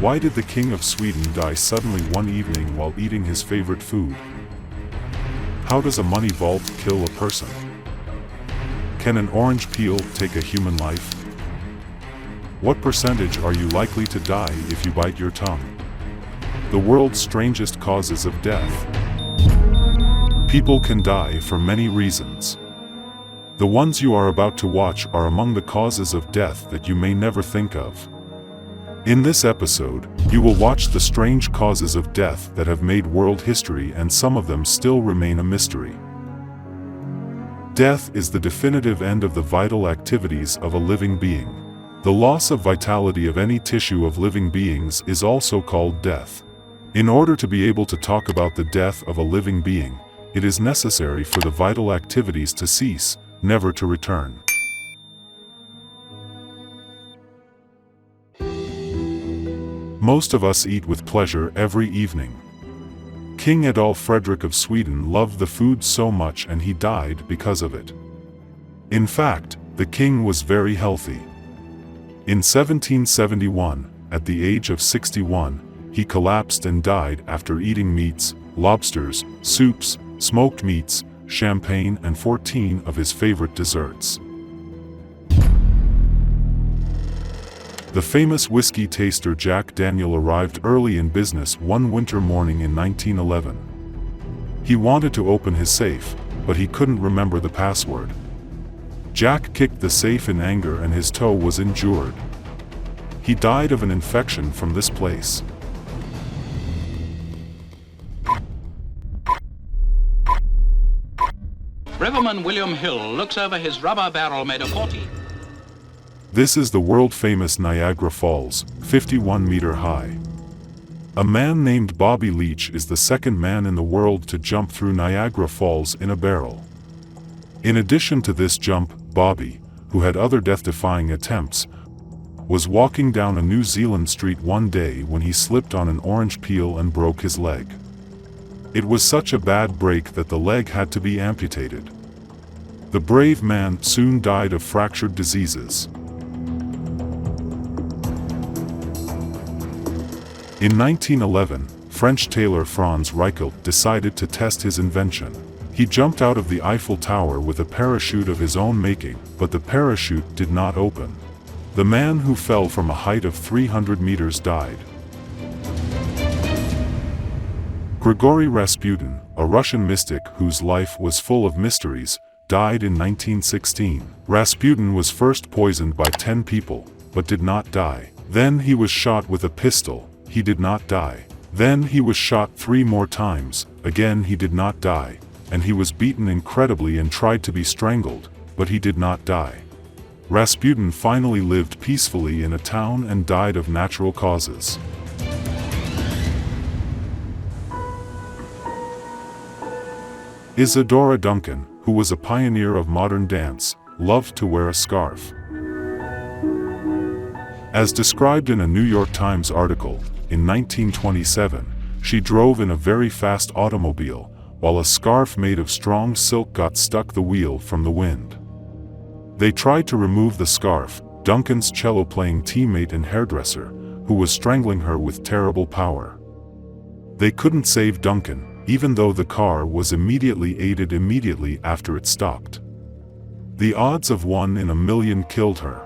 Why did the King of Sweden die suddenly one evening while eating his favorite food? How does a money vault kill a person? Can an orange peel take a human life? What percentage are you likely to die if you bite your tongue? The world's strangest causes of death. People can die for many reasons. The ones you are about to watch are among the causes of death that you may never think of. In this episode, you will watch the strange causes of death that have made world history, and some of them still remain a mystery. Death is the definitive end of the vital activities of a living being. The loss of vitality of any tissue of living beings is also called death. In order to be able to talk about the death of a living being, it is necessary for the vital activities to cease, never to return. Most of us eat with pleasure every evening. King Adolf Frederick of Sweden loved the food so much and he died because of it. In fact, the king was very healthy. In 1771, at the age of 61, he collapsed and died after eating meats, lobsters, soups, smoked meats, champagne and 14 of his favorite desserts. The famous whiskey taster Jack Daniel arrived early in business one winter morning in 1911. He wanted to open his safe, but he couldn't remember the password. Jack kicked the safe in anger and his toe was injured. He died of an infection from this place. Riverman William Hill looks over his rubber barrel made of 40. This is the world-famous Niagara Falls, 51 meter high. A man named Bobby Leach is the second man in the world to jump through Niagara Falls in a barrel. In addition to this jump, Bobby, who had other death-defying attempts, was walking down a New Zealand street one day when he slipped on an orange peel and broke his leg. It was such a bad break that the leg had to be amputated. The brave man soon died of fractured diseases. In 1911, French tailor Franz Reichelt decided to test his invention. He jumped out of the Eiffel Tower with a parachute of his own making, but the parachute did not open. The man who fell from a height of 300 meters died. Grigory Rasputin, a Russian mystic whose life was full of mysteries, died in 1916. Rasputin was first poisoned by 10 people, but did not die. Then he was shot with a pistol. He did not die. Then he was shot 3 more times, again he did not die, and he was beaten incredibly and tried to be strangled, but he did not die. Rasputin finally lived peacefully in a town and died of natural causes. Isadora Duncan, who was a pioneer of modern dance, loved to wear a scarf. As described in a New York Times article, in 1927, she drove in a very fast automobile, while a scarf made of strong silk got stuck the wheel from the wind. They tried to remove the scarf, Duncan's cello-playing teammate and hairdresser, who was strangling her with terrible power. They couldn't save Duncan, even though the car was aided immediately after it stopped. The odds of 1 in a million killed her.